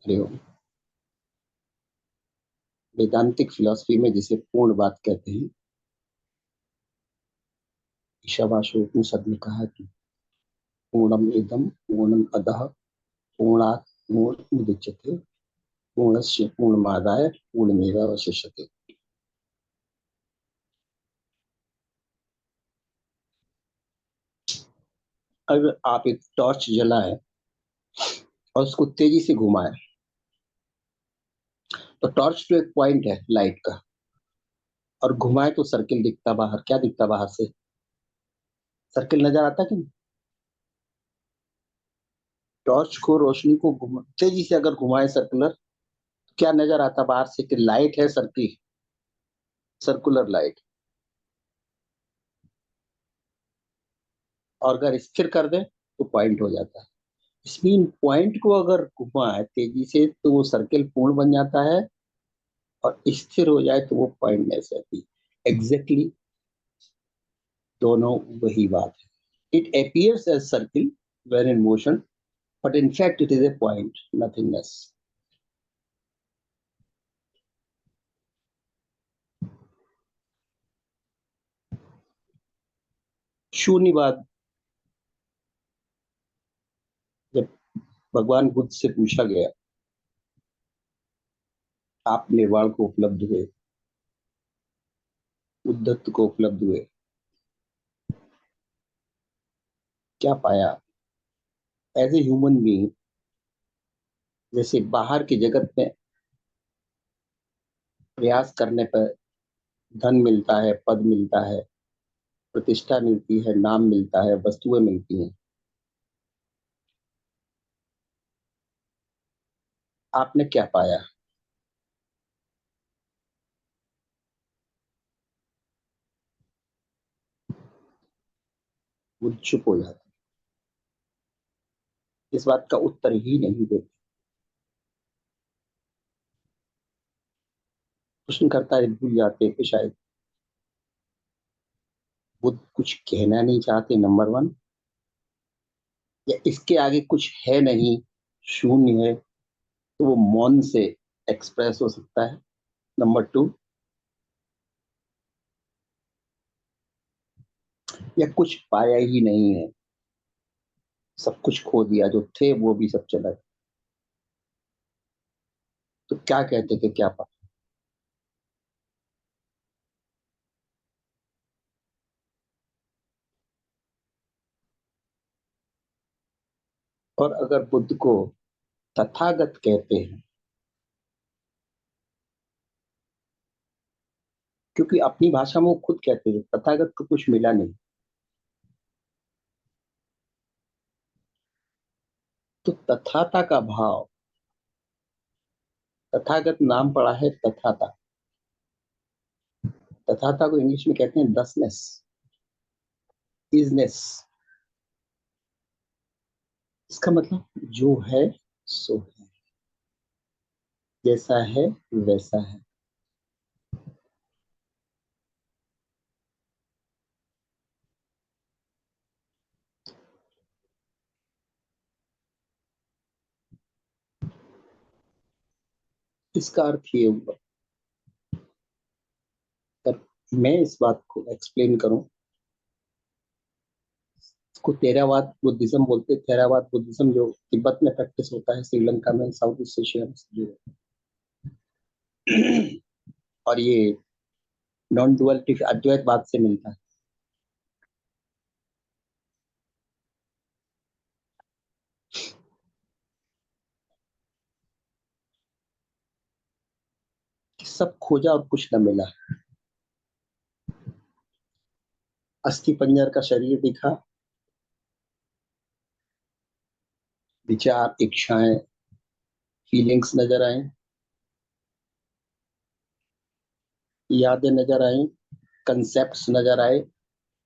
Hariom. वेदांतिक philosophy में जिसे पूर्ण बात कहते हैं, ईशावास्योपनिषद में कहा कि पूर्णम इदम पूर्णम अदः पूर्णात् पूर्णमुदच्यते पूर्णस्य पूर्णमादाय पूर्णमेवावशिष्यते। अगर आप एक टॉर्च जलाएं और उसको तेजी से घुमाएं तो टॉर्च तो एक पॉइंट है लाइट का, और घुमाए तो सर्किल दिखता बाहर। क्या दिखता बाहर से? सर्किल नजर आता कि नहीं? टॉर्च को, रोशनी को तेजी से अगर घुमाए सर्कुलर, तो क्या नजर आता बाहर से? कि लाइट है, सर्किल, सर्कुलर लाइट। और अगर स्थिर कर दे तो पॉइंट हो जाता है। इसमें पॉइंट को अगर घुमाए तेजी से तो वो सर्किल पूर्ण बन जाता है, और स्थिर हो जाए तो वो पॉइंटलेस रहती है। एग्जैक्टली दोनों वही बात है। It appears as circle when in motion, but in fact it is a point, nothingness. शून्यवाद। जब भगवान बुद्ध से पूछा गया, आप निर्वाण को उपलब्ध हुए, उद्धत्त को उपलब्ध हुए, क्या पाया? एज ए ह्यूमन बीइंग, जैसे बाहर की जगत में प्रयास करने पर धन मिलता है, पद मिलता है, प्रतिष्ठा मिलती है, नाम मिलता है, वस्तुएं मिलती हैं, आपने क्या पाया? वो चुप हो जाता, इस बात का उत्तर ही नहीं देते। प्रश्न करता है, भूल जाते कि शायद बुद्ध कुछ कहना नहीं चाहते, नंबर वन, या इसके आगे कुछ है नहीं, शून्य है, तो वो मौन से एक्सप्रेस हो सकता है। नंबर टू, या कुछ पाया ही नहीं है, सब कुछ खो दिया, जो थे वो भी सब चला गया, तो क्या कहते कि क्या पाया? और अगर बुद्ध को तथागत कहते हैं, क्योंकि अपनी भाषा में वो खुद कहते हैं तथागत को कुछ मिला नहीं, तो तथाता का भाव, तथागत नाम पड़ा है तथाता। तथाता को इंग्लिश में कहते हैं दसनेस, इजनेस। इसका मतलब जो है सो है, जैसा है वैसा है। इसका अर्थ ये हुआ, पर मैं इस बात को एक्सप्लेन करूं, इसको थेरावाद बुद्धिज्म बोलते हैं। थेरावाद बुद्धिज्म जो तिब्बत में प्रैक्टिस होता है, श्रीलंका में, साउथ ईस्ट एशिया में जो और ये नॉन डुअलिटी अद्वैतवाद से मिलता है। कि सब खोजा और कुछ न मिला। अस्थि पंजर का शरीर दिखा, विचार, इच्छाएं, फीलिंग्स नजर आए, यादें नजर आई, कंसेप्ट्स नजर आए।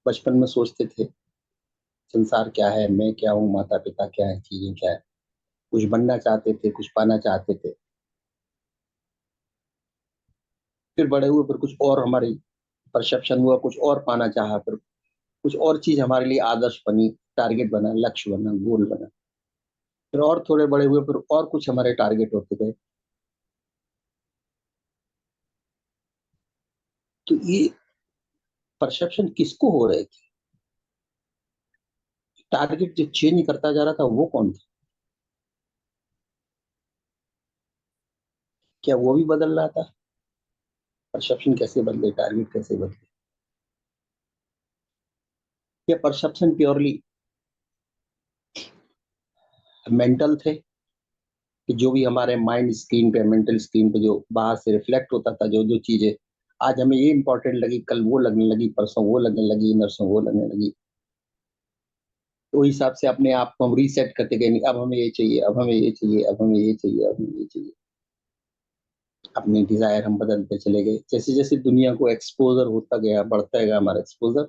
बचपन में सोचते थे संसार क्या है, मैं क्या हूँ, माता पिता क्या है, चीजें क्या है, कुछ बनना चाहते थे, कुछ पाना चाहते थे। फिर बड़े हुए, फिर कुछ और हमारी परसेप्शन हुआ, कुछ और पाना चाहा, फिर कुछ और चीज हमारे लिए आदर्श बनी, टारगेट बना, लक्ष्य बना, गोल बना। फिर और थोड़े बड़े हुए, फिर और कुछ हमारे टारगेट होते गए। तो ये परसेप्शन किसको हो रहे थे? टारगेट जो चेंज करता जा रहा था वो कौन था? क्या वो भी बदल रहा था? परसेप्शन कैसे बदले, टारगेट कैसे बदले? ये परसेप्शन प्योरली मेंटल थे, कि जो भी हमारे माइंड स्क्रीन पे, मेंटल स्क्रीन पे जो बाहर से रिफ्लेक्ट होता था, जो जो चीजें आज हमें ये इंपॉर्टेंट लगी, कल वो लगने लगी, परसों वो लगने लगी, नरसों वो लगने लगी, तो हिसाब से अपने आप को हम रीसेट करते गए। नहीं, अब हमें ये चाहिए, अब हमें ये चाहिए, अब हमें ये चाहिए, अब हमें ये चाहिए। अपनी डिजायर हम बदलते चले गए। जैसे जैसे दुनिया को एक्सपोजर होता गया, बढ़ता गया हमारा एक्सपोजर,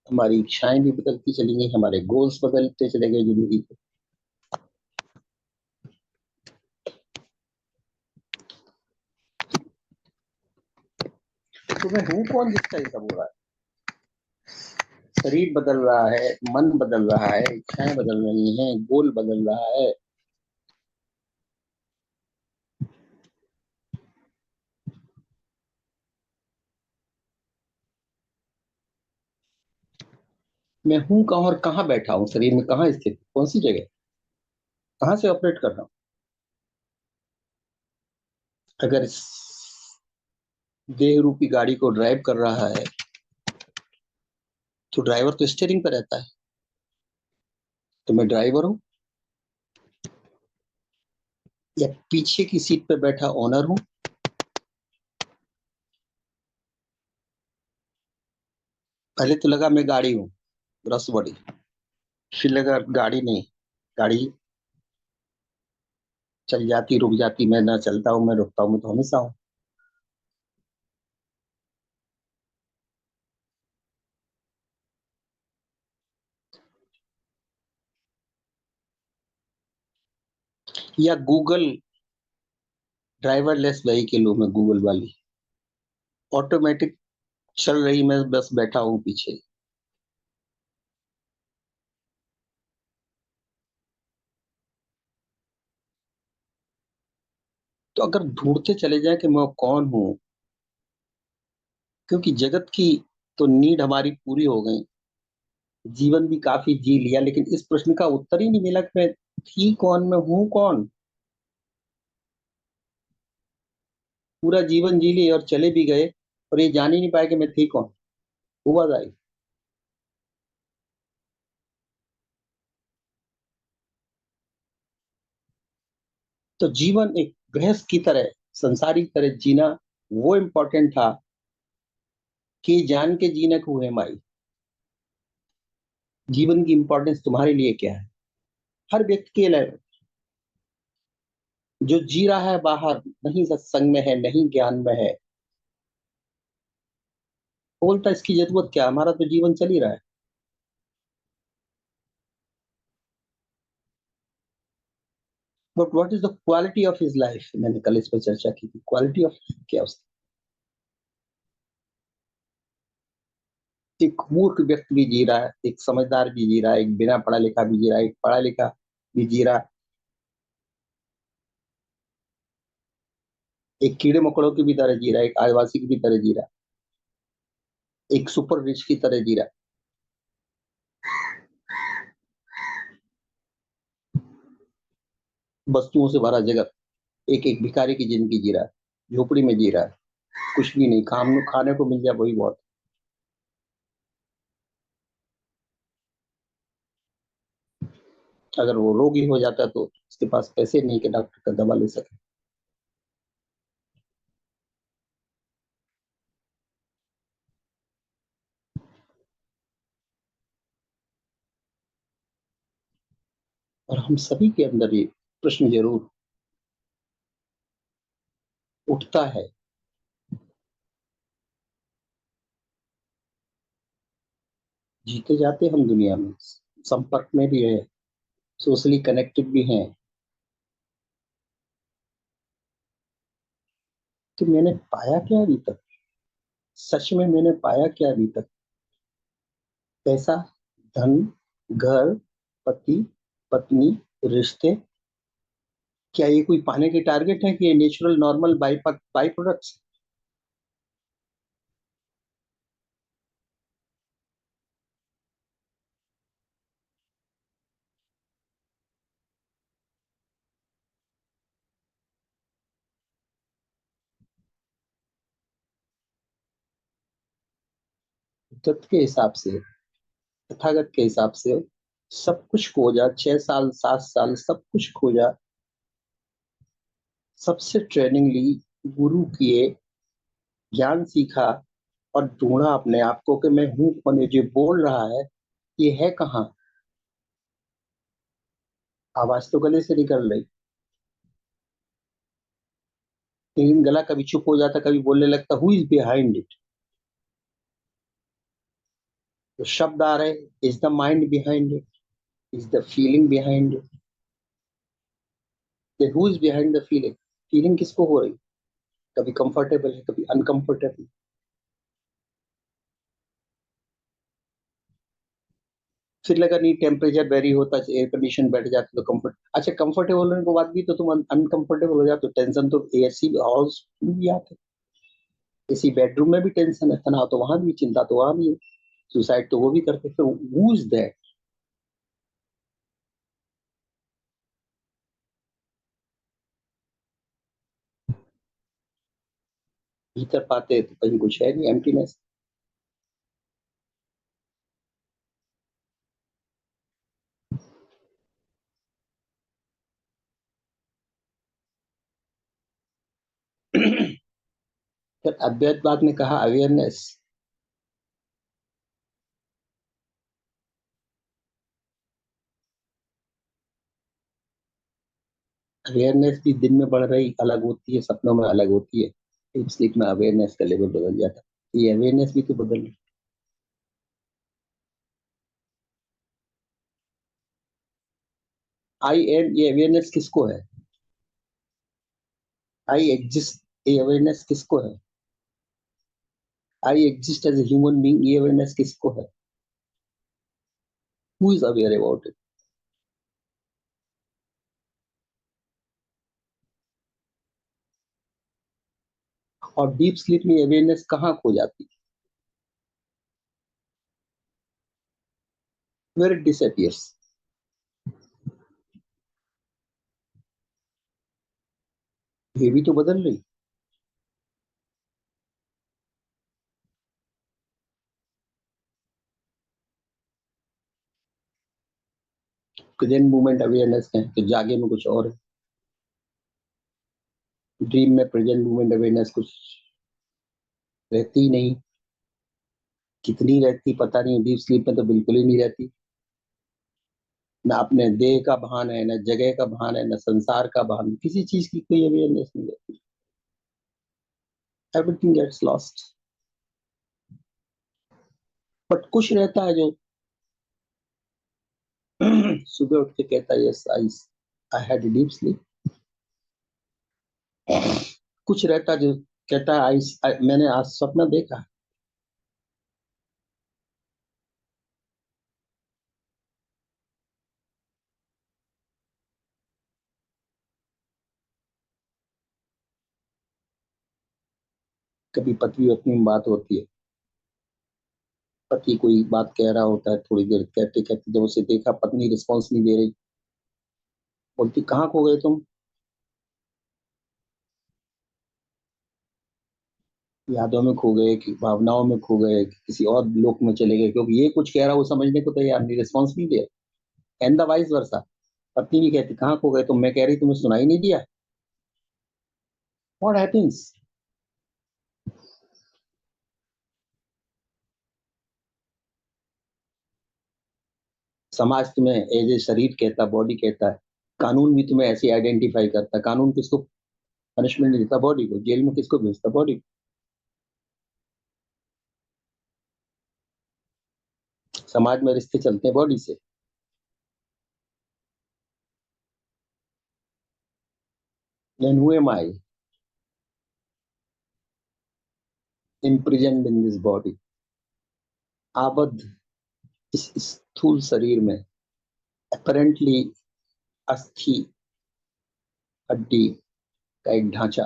हमारी इच्छाएं भी बदलती चली गई, हमारे गोल्स बदलते चले गए जिंदगी के। तो मैं हूँ कौन जिसका ये सब हो रहा है? शरीर बदल रहा है, मन बदल रहा है, इच्छाएं बदल रही हैं, गोल बदल रहा है। मैं हूँ कहाँ और कहाँ बैठा हूँ, शरीर में कहाँ स्थित, कौन सी जगह, कहाँ से ऑपरेट कर रहा हूँ? अगर इस देह रूपी गाड़ी को ड्राइव कर रहा है, तो ड्राइवर तो स्टीयरिंग पर रहता है, तो मैं ड्राइवर हूँ, या पीछे की सीट पे बैठा ओनर हूँ? पहले तो लगा मैं गाड़ी हूँ, रस बड़ी, फिर लगा गाड़ी नहीं, गाड़ी चल जाती रुक जाती, मैं ना चलता हूँ, मैं रुकता हूँ, मैं तो हमेशा हूँ। या गूगल ड्राइवरलेस व्हीकल हूँ मैं, गूगल वाली, ऑटोमेटिक चल रही, मैं बस बैठा हूँ पीछे। तो अगर ढूंढते चले जाए कि मैं कौन हूँ, क्योंकि जगत की तो नीड हमारी पूरी हो गई, जीवन भी काफी जी लिया, लेकिन इस प्रश्न का उत्तर ही नहीं मिला कि मैं थी कौन, मैं हूँ कौन। पूरा जीवन जी लिए और चले भी गए, और ये जान ही नहीं पाए कि मैं थी कौन। हुआ जाए। तो जीवन एक गृहस्थ की तरह, संसारी की तरह जीना वो इम्पोर्टेंट था, कि जान के जीने को है माई। जीवन की इंपॉर्टेंस तुम्हारे लिए क्या है? हर व्यक्ति के लिए, जो जी रहा है बाहर, नहीं सत्संग में है, नहीं ज्ञान में है, बोलता इसकी जरूरत क्या, हमारा तो जीवन चल ही रहा है। But what is the quality of his life, मैंने कल इस पर चर्चा की थी, क्वालिटी ऑफ क्या उसकी। एक मूर्ख व्यक्ति भी जी रहा है, एक समझदार भी जी रहा है, एक बिना पढ़ा लिखा भी जी रहा है, एक पढ़ा लिखा भी जी रहा है, एक कीड़े मकोड़ों की भी तरह जी रहा है, एक आदिवासी की भी तरह जी रहा है, एक सुपर रिच की तरह जी रहा है। वस्तुओं से भरा जगत, एक एक भिखारी की जिंदगी जी रहा है, झोपड़ी में जी रहा है, कुछ भी नहीं, खाने को मिल जाए वही बहुत। अगर वो रोगी हो जाता तो उसके पास पैसे नहीं कि डॉक्टर का दवा ले सके। और हम सभी के अंदर ये प्रश्न जरूर उठता है। जीते जाते हम दुनिया में, संपर्क में भी है, सोशली कनेक्टेड भी हैं, तो मैंने पाया क्या अभी तक? सच में मैंने पाया क्या अभी तक? पैसा, धन, घर, पति, पत्नी, रिश्ते, क्या ये कोई पाने के टारगेट है कि ये natural normal by by products? तत्व के हिसाब से, तथागत के हिसाब से सब कुछ खोजा, 6 साल 7 साल सब कुछ खोजा, सबसे ट्रेनिंग ली, गुरु किए, ज्ञान सीखा, और ढूंढा अपने आप को कि मैं हूं कौन, ये जो बोल रहा है ये है कहाँ। आवाज तो गले से निकल रही, लेकिन गला कभी चुप हो जाता, कभी बोलने लगता, हु इज बिहाइंड इट। तो शब्द आ रहे, is the mind behind it, is the feeling behind it, who is behind the feeling. Feeling किसको हो रही, कभी कंफर्टेबल है कभी अनकंफर्टेबल। फिर लगा नहीं, टेम्परेचर वेरी होता है, एयर कंडीशन बैठ जाते तो कंफर्ट, अच्छा कंफर्टेबल होने के बाद भी तो तुम अनकंफर्टेबल हो जाते हो, टेंशन तो एसी हाउस में भी आते, इसी बेडरूम में भी टेंशन है, तनाव तो वहां भी, चिंता तो वहां भी है, सुसाइड तो वो भी करते, फिर हु इज दैट। भीतर पाते तो कहीं कुछ है नहीं, एम्प्टीनेस। फिर अद्वैतवाद ने कहा अवेयरनेस, अवेयरनेस भी दिन में बढ़ रही अलग होती है, सपनों में अलग होती है, डीप स्लीप में अवेयरनेस का लेवल बदल जाता है, ये अवेयरनेस भी तो बदल रही। आई एम, ये अवेयरनेस किसको है? आई एग्जिस्ट, ये अवेयरनेस किसको है? I exist as a human being, ये अवेयरनेस किसको है? Who is aware about it? और डीप स्लीप में अवेयरनेस कहाँ खो जाती है? Where it disappears. ये भी तो बदल रही। प्रेजेंट मोमेंट अवेयरनेस है तो जागे में कुछ और है, ड्रीम में प्रेजेंट मोमेंट अवेयरनेस कुछ रहती ही नहीं, कितनी रहती पता नहीं, डीप स्लीप में तो बिल्कुल ही नहीं रहती। ना अपने देह का भान है, ना जगह का भान है, ना संसार का भान, किसी चीज की कोई अवेयरनेस नहीं रहती, एवरीथिंग गेट्स लॉस्ट। बट कुछ रहता है जो सुबह उठ के कहता है, yes I I had deep sleep. कुछ रहता जो कहता है, मैंने आज सपना देखा। कभी पति पत्नी में बात होती है, पति कोई बात कह रहा होता है, थोड़ी देर कहते कहते जब उसे देखा पत्नी रिस्पॉन्स नहीं दे रही, बोलती कहाँ खो गए तुम, यादों में खो गए कि भावनाओं में खो गए कि किसी और लोक में चले गए, क्योंकि ये कुछ कह रहा है वो समझने को तैयार नहीं, रिस्पॉन्स नहीं दे, एंड द वाइस वर्सा। पत्नी भी कहती कहाँ खो गए तुम, मैं कह रही तुम्हें सुनाई नहीं दिया, व्हाट हैपेंस। समाज तुम्हें एज ए शरीर कहता, बॉडी कहता है, कानून भी तुम्हें ऐसे आइडेंटिफाई करता है, कानून किसको पनिशमेंट देता, बॉडी को, जेल में किसको भेजता, बॉडी को। समाज में रिश्ते चलते हैं बॉडी से। Then who am I, imprisoned in this body, आबद्ध इस स्थूल शरीर में, apparently अस्थि, हड्डी का एक ढांचा।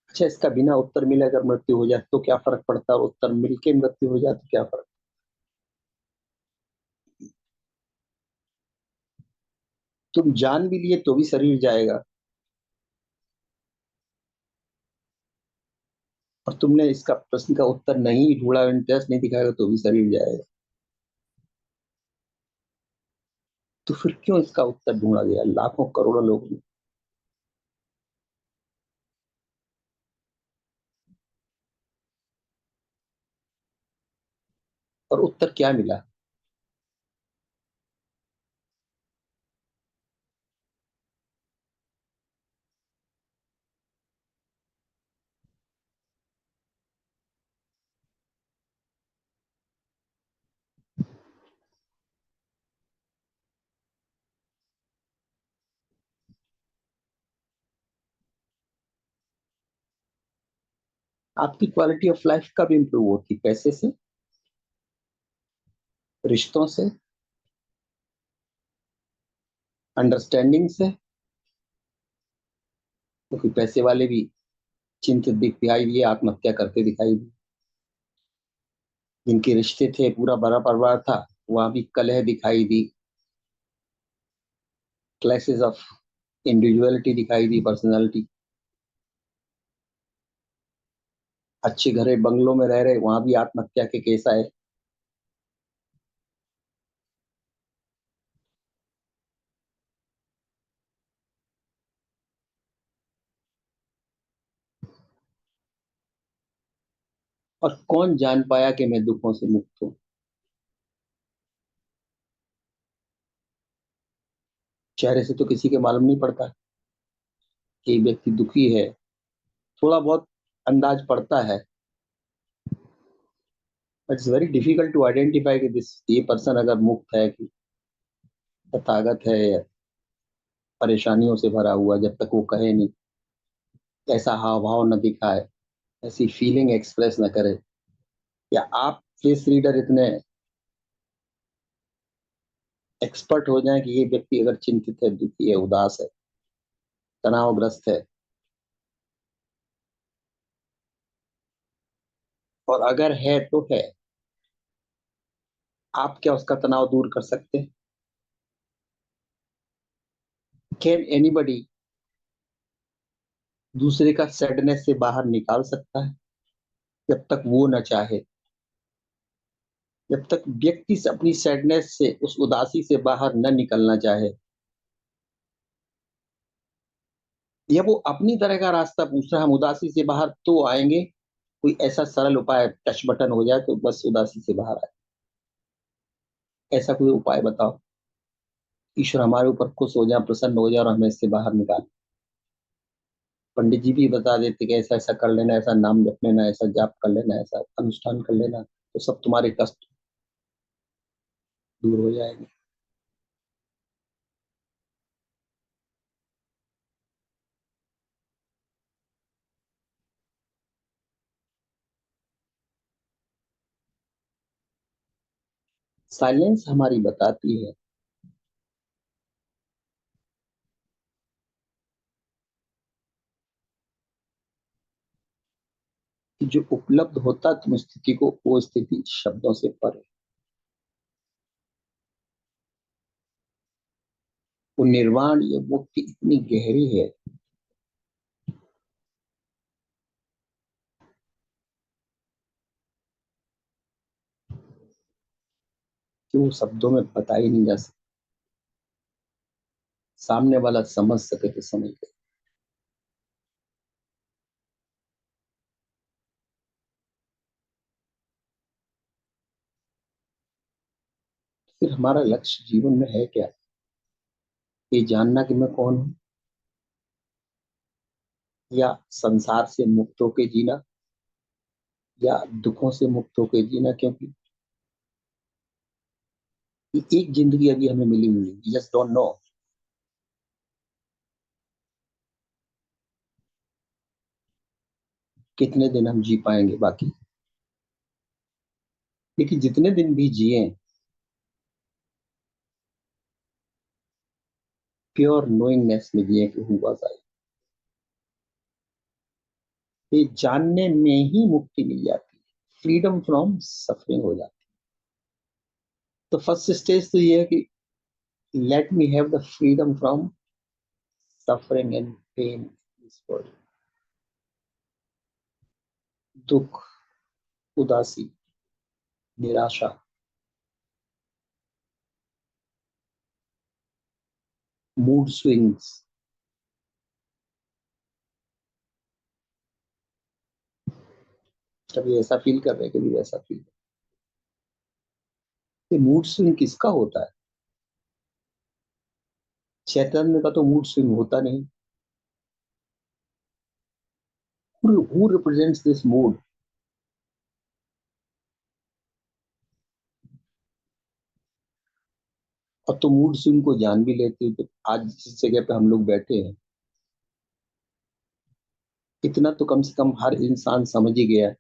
अच्छा, इसका बिना उत्तर मिले अगर मृत्यु हो जाए तो क्या फर्क पड़ता है, उत्तर मिलके मृत्यु हो जाए तो क्या फर्क? तुम जान भी लिए तो भी शरीर जाएगा, और तुमने इसका प्रश्न का उत्तर नहीं ढूंढा, इंटरेस्ट नहीं दिखाएगा तो भी शरीर जाएगा। तो फिर क्यों इसका उत्तर ढूंढा गया लाखों करोड़ों लोगों ने? और उत्तर क्या मिला? आपकी क्वालिटी ऑफ लाइफ कब इंप्रूव होती? पैसे से, रिश्तों से, अंडरस्टैंडिंग से? क्योंकि पैसे वाले भी चिंतित दिखाई दिए, आत्महत्या करते दिखाई दिए। जिनके रिश्ते थे, पूरा बड़ा परिवार था, वहां भी कलह दिखाई दी, क्लैशेस ऑफ इंडिविजुअलिटी दिखाई दी, पर्सनैलिटी। अच्छे घरे बंगलों में रह रहे, वहां भी आत्महत्या के केस आए। और कौन जान पाया कि मैं दुखों से मुक्त हूँ? चेहरे से तो किसी के मालूम नहीं पड़ता कि व्यक्ति दुखी है। थोड़ा बहुत अंदाज पड़ता है, but it's very difficult to identify कि दिस ये पर्सन अगर मुक्त है कि तथागत है या परेशानियों से भरा हुआ, जब तक वो कहे नहीं, ऐसा हाव भाव न दिखाए, ऐसी फीलिंग एक्सप्रेस न करे, या आप फेस रीडर इतने एक्सपर्ट हो जाएं कि ये व्यक्ति अगर चिंतित है, दुखी है, उदास है, तनावग्रस्त है, और अगर है तो है, आप क्या उसका तनाव दूर कर सकते हैं? कैन एनीबडी दूसरे का सैडनेस से बाहर निकाल सकता है? जब तक वो न चाहे, जब तक व्यक्ति से अपनी सैडनेस से, उस उदासी से बाहर न निकलना चाहे, या वो अपनी तरह का रास्ता पूछ रहा है, हम उदासी से बाहर तो आएंगे, कोई ऐसा सरल उपाय टच बटन हो जाए तो बस उदासी से बाहर आए, ऐसा कोई उपाय बताओ, ईश्वर हमारे ऊपर खुश हो जाए, प्रसन्न हो जाए और हमें इससे बाहर निकाले। पंडित जी भी बता देते कि ऐसा ऐसा कर लेना, ऐसा नाम रख लेना, ऐसा जाप कर लेना, ऐसा अनुष्ठान कर लेना, तो सब तुम्हारे कष्ट दूर हो जाएंगे। साइलेंस हमारी बताती है कि जो उपलब्ध होता तुम स्थिति को, वो स्थिति शब्दों से परे, वो निर्वाण, ये मुक्ति इतनी गहरी है कि वो शब्दों में बता ही नहीं जा सकता। सामने वाला समझ सके तो समझ ले। फिर हमारा लक्ष्य जीवन में है क्या? ये जानना कि मैं कौन हूँ, या संसार से मुक्त होके जीना, या दुखों से मुक्त होके जीना? क्योंकि ये एक जिंदगी अभी हमें मिली हुई है, जस्ट डोंट नो। कितने दिन हम जी पाएंगे बाकी। लेकिन जितने दिन भी जिए, प्योर नोइंगनेस में जिए कि हु वाज आई। ये जानने में ही मुक्ति मिल जाती है, फ्रीडम फ्रॉम सफरिंग हो जाती है। तो फर्स्ट स्टेज तो ये है कि let me have the freedom from suffering and pain this world. दुख, उदासी, निराशा, मूड स्विंग्स, कभी ऐसा फील कर रहे हैं, कभी वैसा फील। ये मूड स्विंग किसका होता है? चैतन्य का तो मूड स्विंग होता नहीं। Who represents this mood? और तो मूड स्विंग को जान भी लेते हो तो आज जिस जगह पे हम लोग बैठे हैं, इतना तो कम से कम हर इंसान समझ ही गया है,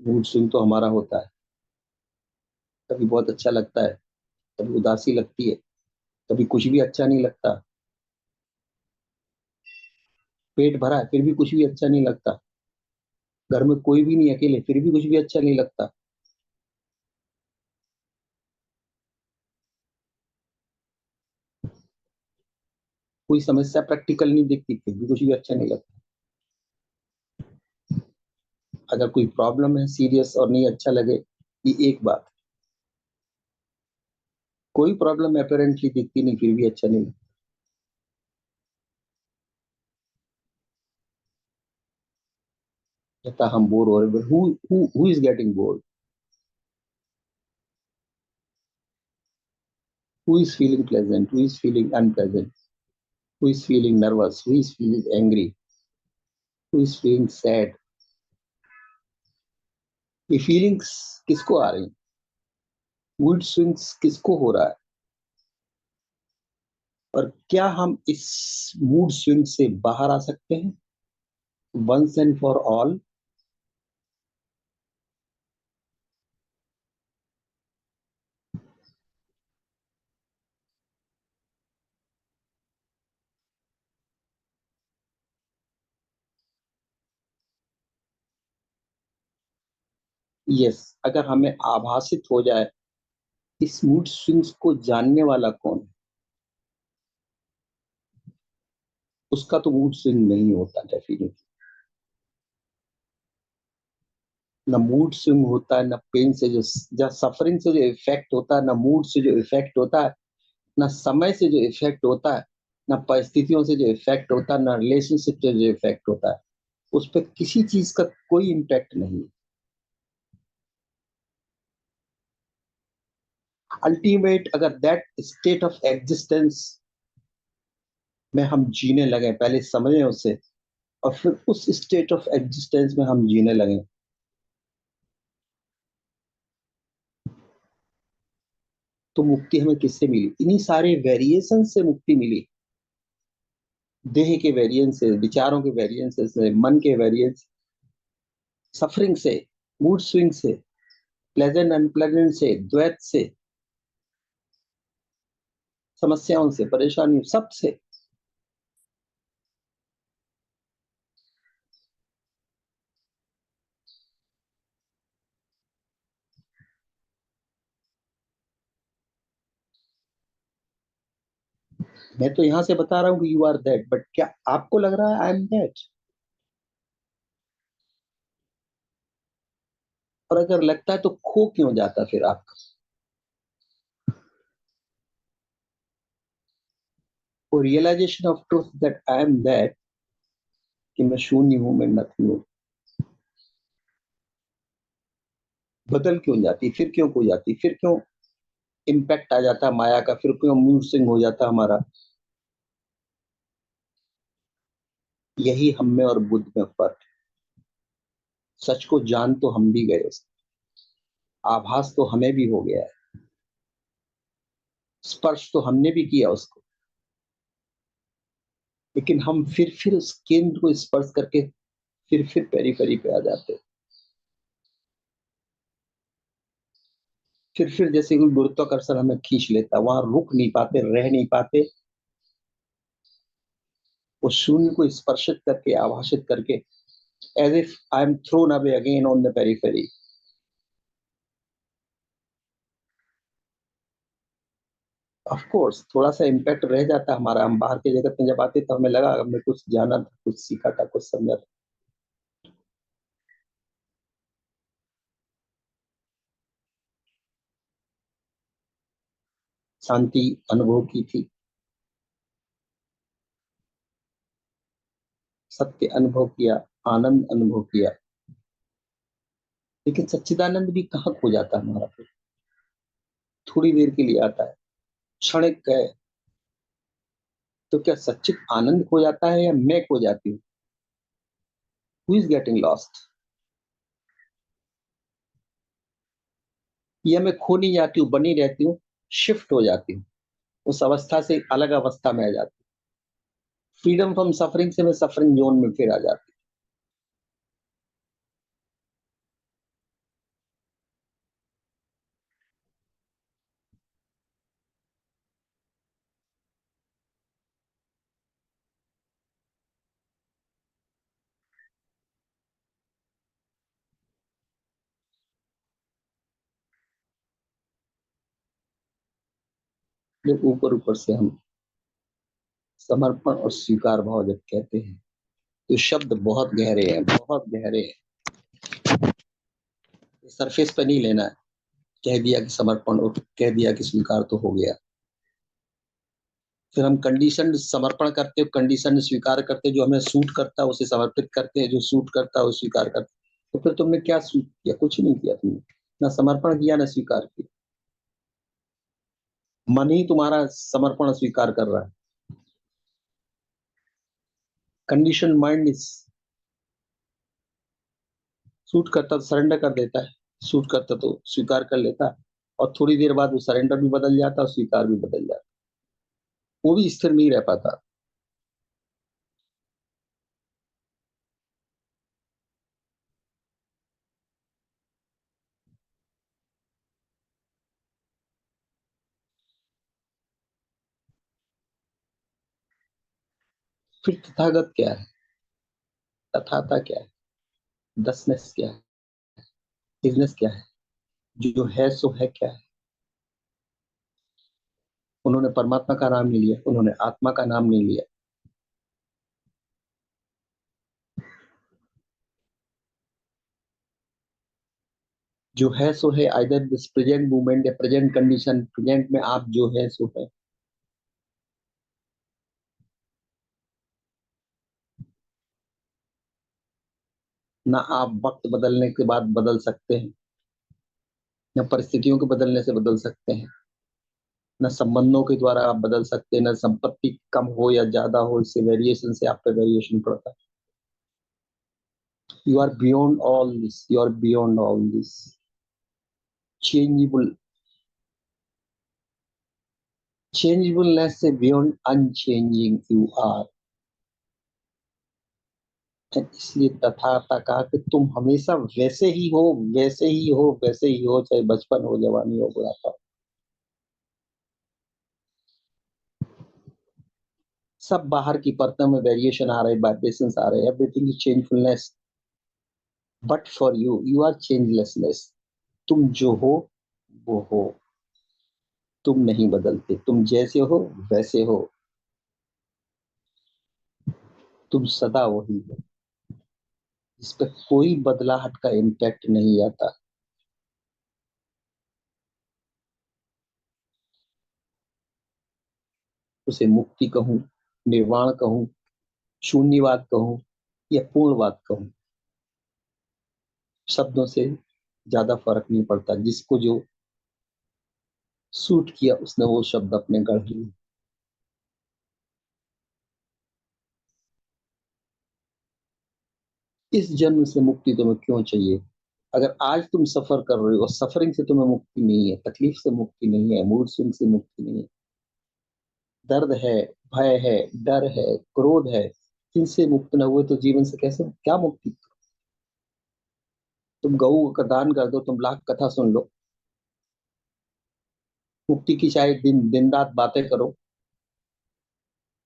मूड स्विंग तो हमारा होता है। कभी बहुत अच्छा लगता है, कभी उदासी लगती है, कभी कुछ भी अच्छा नहीं लगता। पेट भरा है फिर भी कुछ भी अच्छा नहीं लगता। घर में कोई भी नहीं, अकेले, फिर भी कुछ भी अच्छा नहीं लगता। कोई समस्या प्रैक्टिकल नहीं दिखती, फिर भी कुछ भी अच्छा नहीं लगता। अगर कोई प्रॉब्लम है सीरियस और नहीं अच्छा लगे, ये एक बात। कोई प्रॉब्लम अपेरेंटली दिखती नहीं, फिर भी अच्छा नहीं लगता। हम बोर हो रहे, who is getting bored? Who is feeling pleasant? Who is feeling unpleasant? Who is feeling nervous? Who is feeling angry? Who is feeling sad? ये फीलिंग्स किसको आ रही? मूड स्विंग्स किसको हो रहा है? और क्या हम इस मूड स्विंग से बाहर आ सकते हैं once and for all? Yes, अगर हमें आभासित हो जाए इस मूड स्विंग्स को जानने वाला कौन है, उसका तो मूड स्विंग नहीं होता डेफिनेटली। ना मूड स्विंग होता है, ना पेन से जो सफरिंग से जो इफेक्ट होता है, ना मूड से जो इफेक्ट होता है, ना समय से जो इफेक्ट होता है, ना परिस्थितियों से जो इफेक्ट होता है, ना रिलेशनशिप से जो इफेक्ट होता है, उस पर किसी चीज का कोई इम्पैक्ट नहीं है। अल्टीमेट अगर दैट स्टेट ऑफ एग्जिस्टेंस में हम जीने लगे, पहले समझें उसे, और फिर उस स्टेट ऑफ एग्जिस्टेंस में हम जीने लगे, तो मुक्ति हमें किससे मिली? इन्हीं सारे वेरिएशन से मुक्ति मिली। देह के वेरिएंस से, विचारों के वेरिएंस से, मन के वेरिएंस, सफरिंग से, मूड स्विंग से, प्लेजेंट अनप्लेजेंट से, द्वैत से, समस्याओं से, परेशानियों, सब से। मैं तो यहां से बता रहा हूँ कि यू आर दैट, बट क्या आपको लग रहा है आई एम दैट? और अगर लगता है तो खो क्यों जाता फिर आपका? वो realisation of truth that I am that, कि मैं शून्य हूं, मैं नथिंग हूं, बदल क्यों जाती, फिर क्यों खो जाती, फिर क्यों इम्पैक्ट आ जाता माया का, फिर क्यों मूड स्विंग हो जाता हमारा? यही हम में और बुद्ध में फर्क है। सच को जान तो हम भी गए, आभास तो हमें भी हो गया है, स्पर्श तो हमने भी किया उसको, लेकिन हम फिर उस केंद्र को स्पर्श करके फिर पेरीफेरी पे आ जाते हैं। फिर जैसे कोई गुरुत्वाकर्षण हमें खींच लेता, वहां रुक नहीं पाते, रह नहीं पाते। उस शून्य को स्पर्शित करके, आभाषित करके, as if I am thrown away again on the periphery. Of course थोड़ा सा इम्पैक्ट रह जाता हमारा, हम बाहर के जगत में जब आते तो हमें लगा हमने कुछ जाना था, कुछ सीखा था, कुछ समझा था। शांति अनुभव की थी, सत्य अनुभव किया, आनंद अनुभव किया। लेकिन सच्चिदानंद भी कहाँ खो जाता हमारा, फिर थोड़ी देर के लिए आता है, क्षणिक है। तो क्या सच्चित आनंद खो जाता है या मैं खो जाती हूँ? Who is getting lost? या मैं खो नहीं जाती हूँ, बनी रहती हूँ, शिफ्ट हो जाती हूँ, उस अवस्था से अलग अवस्था में आ जाती हूँ। फ्रीडम फ्रॉम सफरिंग से मैं सफरिंग जोन में फिर आ जाती हूँ। जब ऊपर ऊपर से हम समर्पण और स्वीकार भाव जब कहते हैं, तो शब्द बहुत गहरे हैं, बहुत गहरे हैं। सरफेस पे नहीं लेना है, कह दिया कि समर्पण और कह दिया कि स्वीकार तो हो गया। फिर हम कंडीशन समर्पण करते, कंडीशन स्वीकार करते, जो हमें सूट करता है उसे समर्पित करते हैं, जो सूट करता है वो स्वीकार करते। तो फिर तुमने क्या सूट किया? कुछ नहीं किया तुमने, ना समर्पण किया ना स्वीकार किया। मन ही तुम्हारा समर्पण स्वीकार कर रहा है। कंडीशन माइंड सूट करता तो सरेंडर कर देता है, सूट करता तो स्वीकार कर लेता है, और थोड़ी देर बाद वो सरेंडर भी बदल जाता और स्वीकार भी बदल जाता, वो भी स्थिर नहीं रह पाता। फिर तथागत क्या है? तथाता क्या है? दसनेस क्या है? बिजनेस क्या है? जो है सो है क्या है? उन्होंने परमात्मा का नाम नहीं लिया, उन्होंने आत्मा का नाम नहीं लिया। जो है सो है, आइदर दिस प्रेजेंट मूवमेंट या प्रेजेंट कंडीशन, प्रेजेंट में आप जो है सो है। ना आप वक्त बदलने के बाद बदल सकते हैं, न परिस्थितियों के बदलने से बदल सकते हैं, न संबंधों के द्वारा आप बदल सकते हैं, न संपत्ति कम हो या ज्यादा हो, इससे वेरिएशन से आप पे वेरिएशन पड़ता है। You are beyond all this, you are beyond all this. Changeable, changeableness से बियॉन्ड अनचेंजिंग यू आर। इसलिए तथाता कहा कि तुम हमेशा वैसे ही हो, वैसे ही हो, वैसे ही हो, चाहे बचपन हो, जवानी हो, बुढ़ापा हो। सब बाहर की परतों में वेरिएशन आ रहे, वाइब्रेशंस आ रहे, everything is changefulness, but for you, you are changelessness. तुम जो हो वो हो, तुम नहीं बदलते, तुम जैसे हो वैसे हो, तुम सदा वही हो, इस पर कोई बदलाहट का इम्पैक्ट नहीं आता। उसे मुक्ति कहूं, निर्वाण कहूं, शून्यवाद कहूं या पूर्णवाद कहूं, शब्दों से ज्यादा फर्क नहीं पड़ता। जिसको जो सूट किया उसने वो शब्द अपने गढ़ लिए। इस जन्म से मुक्ति तुम्हें क्यों चाहिए? अगर आज तुम सफर कर रहे हो, सफरिंग से तुम्हें मुक्ति नहीं है, तकलीफ से मुक्ति नहीं है, मूड स्विंग से मुक्ति नहीं है, दर्द है, भय है, डर है, क्रोध है, इनसे मुक्त न हुए तो जीवन से कैसे क्या मुक्ति? तुम गऊ का दान कर दो, तुम लाख कथा सुन लो, मुक्ति की शायद दिन रात बातें करो,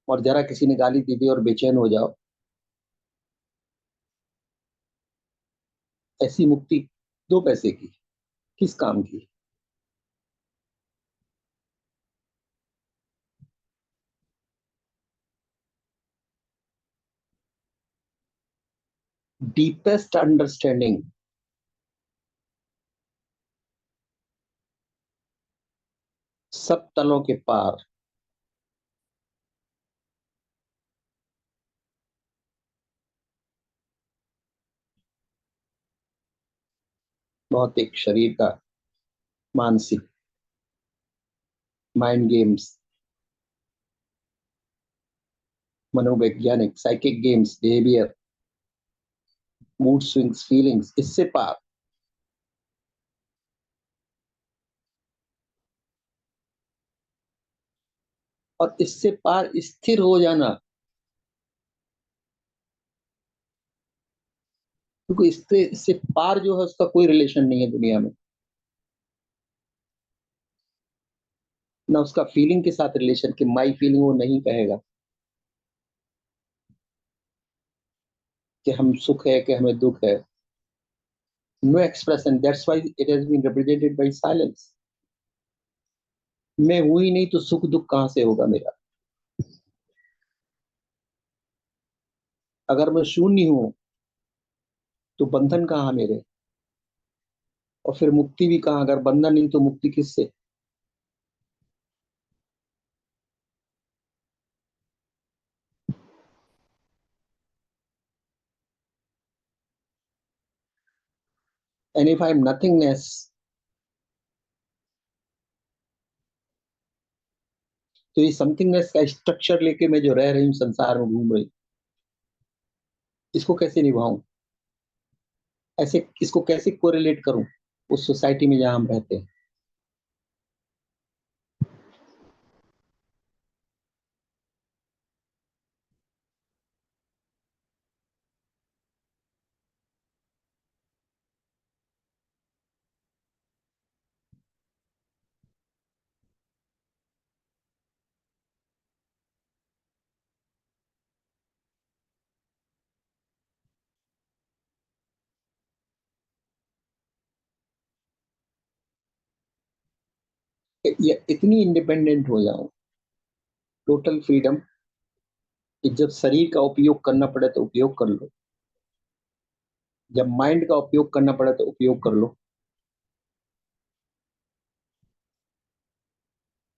और जरा किसी ने गाली दे दी और बेचैन हो जाओ, ऐसी मुक्ति दो पैसे की, किस काम की? डीपेस्ट अंडरस्टैंडिंग, सब तलों के पार। भौतिक शरीर का, मानसिक, माइंड गेम्स, मनोवैज्ञानिक, psychic games, behaviour, mood swings, feelings, इससे पार। और इससे पार स्थिर हो जाना, क्योंकि इससे पार जो है उसका कोई रिलेशन नहीं है दुनिया में, ना उसका फीलिंग के साथ रिलेशन, कि माई फीलिंग वो नहीं कहेगा कि हम सुख है कि हमें दुख है। No expression, that's why it has been represented by silence. मैं हूं ही नहीं तो सुख दुख कहां से होगा मेरा? अगर मैं शून्य हूं तो बंधन कहाँ मेरे? और फिर मुक्ति भी कहाँ? अगर बंधन नहीं तो मुक्ति किससे? And if I M nothingness, तो ये समथिंगनेस का स्ट्रक्चर लेके मैं जो रह रही हूँ, संसार में घूम रही, इसको कैसे निभाऊं? ऐसे इसको कैसे कोरिलेट करूं उस सोसाइटी में जहां हम रहते हैं? ये इतनी इंडिपेंडेंट हो जाऊं, टोटल फ्रीडम, कि जब शरीर का उपयोग करना पड़े तो उपयोग कर लो, जब माइंड का उपयोग करना पड़े तो उपयोग कर लो,